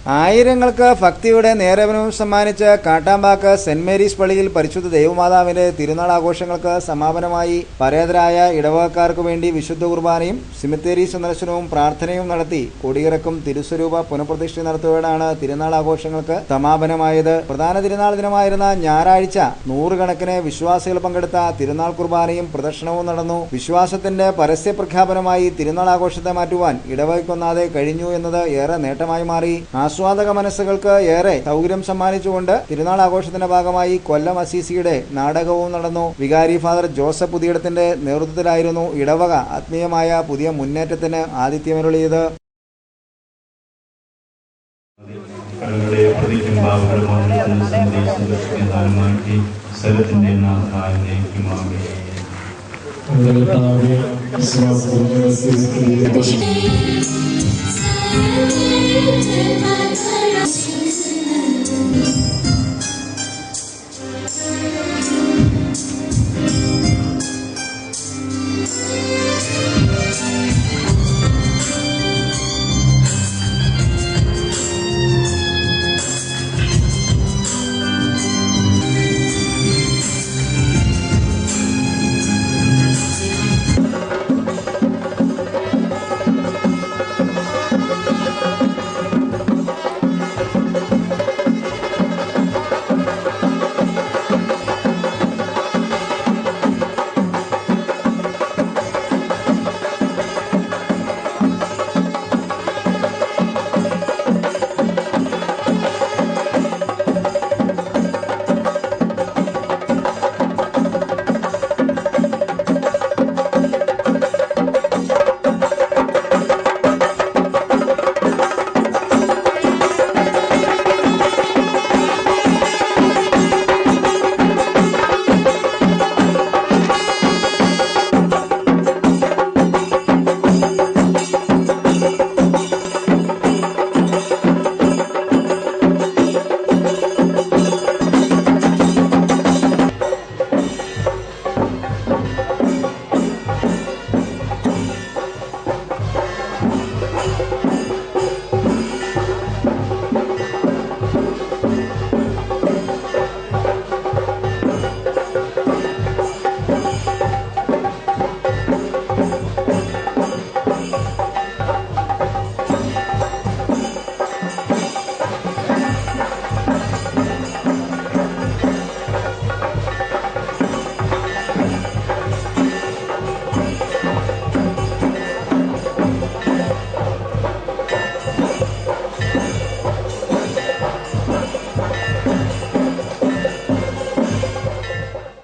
ആയിരങ്ങൾക്ക് ഭക്തിയുടെ നേരവനവും സമ്മാനിച്ച് Kattampack saint Mary's പള്ളിയിൽ പരിശുദ്ധ ദൈവമാതാവിന്റെ തിരുനാൾ ആഘോഷങ്ങൾക്ക് സമാപനമായി പരേതരായ ഇടവകക്കാർക്ക് വേണ്ടി വിശുദ്ധ കുർബാനയും സിമിത്തേരി സന്ദർശനവും പ്രാർത്ഥനയും നടത്തി കൊടിയിറക്കും തിരുസ്വരൂപ പുനഃപ്രതിഷ്ഠ നടത്തുകയാണ് തിരുനാൾ ആഘോഷങ്ങൾക്ക് സമാപനമായത്. പ്രധാന തിരുനാൾ ദിനമായിരുന്ന ഞായറാഴ്ച നൂറുകണക്കിന് വിശ്വാസികൾ പങ്കെടുത്ത തിരുനാൾ കുർബാനയും പ്രദർശനവും നടന്നു. വിശ്വാസത്തിന്റെ പരസ്യ പ്രഖ്യാപനമായി തിരുനാൾ ആഘോഷത്തെ മാറ്റുവാൻ ഇടവകയ്ക്കൊന്നാതെ കഴിഞ്ഞു എന്നത് ഏറെ നേട്ടമായി മാറി. ആസ്വാദക മനസ്സുകൾക്ക് ഏറെ സൗകര്യം സമ്മാനിച്ചുകൊണ്ട് തിരുനാൾ ആഘോഷത്തിന്റെ ഭാഗമായി കൊല്ലം അസീസിയുടെ നാടകവും നടന്നു. വികാരി ഫാദർ ജോസഫ് പുതിയിടത്തിന്റെ നേതൃത്വത്തിലായിരുന്നു ഇടവക ആത്മീയമായ പുതിയ മുന്നേറ്റത്തിന് ആതിഥ്യമരുളിയത്. Thank you.